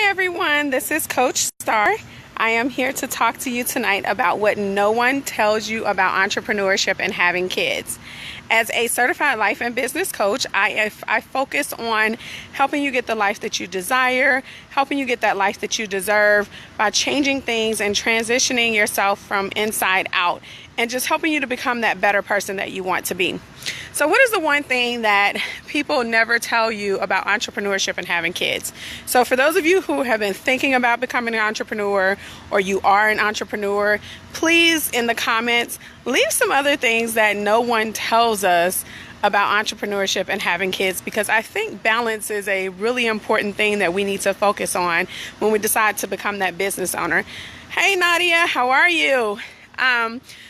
everyone, this is Coach Starr. I am here to talk to you tonight about what no one tells you about entrepreneurship and having kids. As a certified life and business coach, I focus on helping you get the life that you desire, helping you get that life that you deserve by changing things and transitioning yourself from inside out and just helping you to become that better person that you want to be. So what is the one thing that people never tell you about entrepreneurship and having kids? So for those of you who have been thinking about becoming an entrepreneur or you are an entrepreneur, please in the comments leave some other things that no one tells us about entrepreneurship and having kids, because I think balance is a really important thing that we need to focus on when we decide to become that business owner. Hey Nadia, how are you?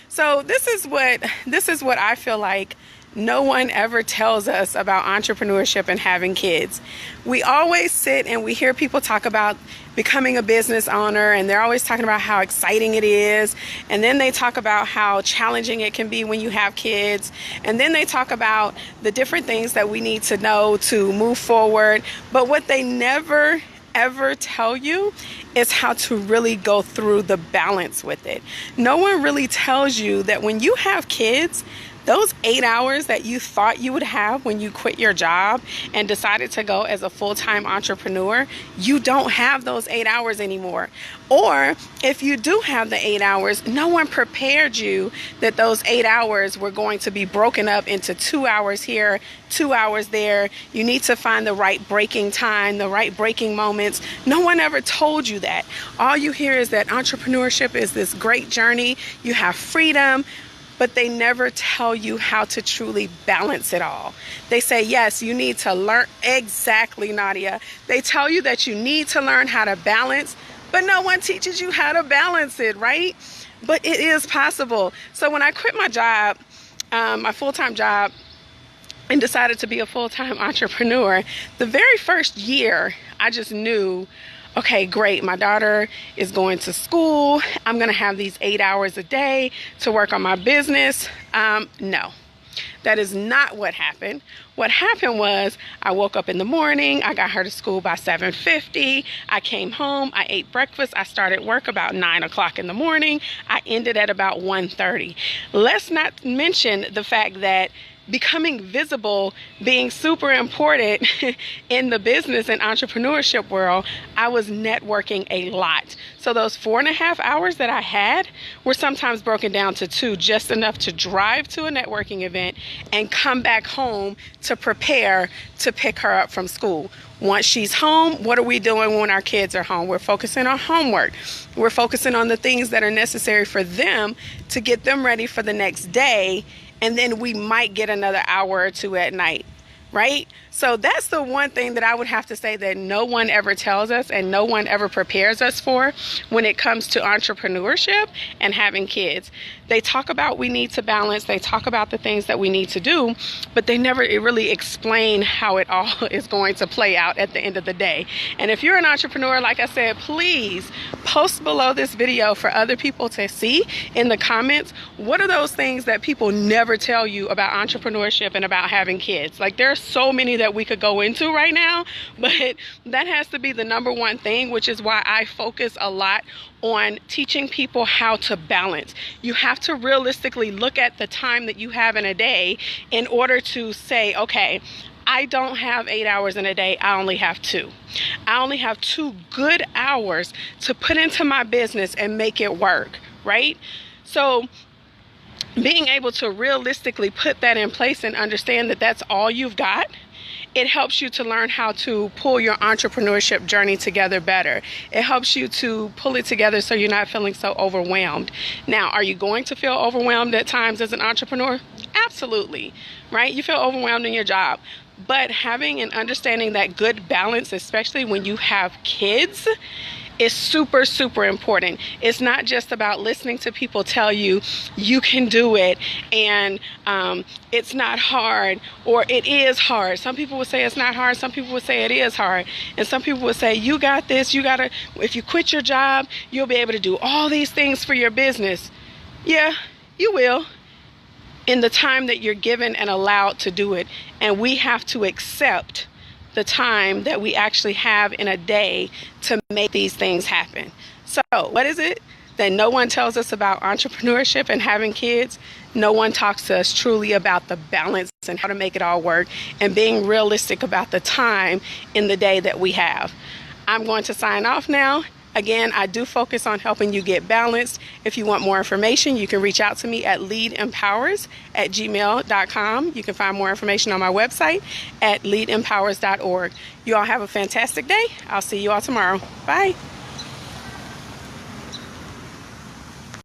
So this is what I feel like no one ever tells us about entrepreneurship and having kids. We always sit and we hear people talk about becoming a business owner, and they're always talking about how exciting it is, and then they talk about how challenging it can be when you have kids, and then they talk about the different things that we need to know to move forward. But what they never ever tell you is how to really go through the balance with it. No one really tells you that when you have kids, those 8 hours that you thought you would have when you quit your job and decided to go as a full-time entrepreneur, you don't have those 8 hours anymore. Or if you do have the 8 hours, no one prepared you that those 8 hours were going to be broken up into 2 hours here, 2 hours there. You need to find the right breaking time, the right breaking moments. No one ever told you that. All you hear is that entrepreneurship is this great journey. You have freedom, but they never tell you how to truly balance it all. They say, yes, you need to learn. Exactly, Nadia. They tell you that you need to learn how to balance, but no one teaches you how to balance it, right? But it is possible. So when I quit my job, my full-time job, and decided to be a full-time entrepreneur, the very first year, I just knew, okay, great, my daughter is going to school. I'm going to have these 8 hours a day to work on my business. No, that is not what happened. What happened was I woke up in the morning. I got her to school by 7:50. I came home. I ate breakfast. I started work about 9 o'clock in the morning. I ended at about 1:30. Let's not mention the fact that becoming visible being super important in the business and entrepreneurship world, I was networking a lot. So those 4.5 hours that I had were sometimes broken down to 2, just enough to drive to a networking event and come back home to prepare to pick her up from school. Once she's home, what are we doing when our kids are home? We're focusing on homework. We're focusing on the things that are necessary for them to get them ready for the next day. And then we might get another hour or 2 at night, right? So that's the one thing that I would have to say that no one ever tells us and no one ever prepares us for when it comes to entrepreneurship and having kids. They talk about we need to balance, they talk about the things that we need to do, but they never really explain how it all is going to play out at the end of the day. And if you're an entrepreneur, like I said, please post below this video for other people to see in the comments. What are those things that people never tell you about entrepreneurship and about having kids? Like, there are so many that we could go into right now, but that has to be the number one thing, which is why I focus a lot on teaching people how to balance. You have to realistically look at the time that you have in a day in order to say, okay, I don't have 8 hours in a day, I only have 2. I only have 2 good hours to put into my business and make it work, right? So being able to realistically put that in place and understand that that's all you've got, it helps you to learn how to pull your entrepreneurship journey together better. It helps you to pull it together so you're not feeling so overwhelmed. Now, are you going to feel overwhelmed at times as an entrepreneur? Absolutely, right? You feel overwhelmed in your job. But having and understanding that good balance, especially when you have kids, is super, super important. It's not just about listening to people tell you you can do it and it's not hard, or it is hard. Some people would say it's not hard. Some people would say it is hard. And some people would say, you got this. You gotta, if you quit your job, you'll be able to do all these things for your business. Yeah, you will, in the time that you're given and allowed to do it. And we have to accept the time that we actually have in a day to make these things happen. So what is it that no one tells us about entrepreneurship and having kids? No one talks to us truly about the balance and how to make it all work and being realistic about the time in the day that we have. I'm going to sign off now. Again, I do focus on helping you get balanced. If you want more information, you can reach out to me at leadempowers@gmail.com. You can find more information on my website at leadempowers.org. You all have a fantastic day. I'll see you all tomorrow. Bye.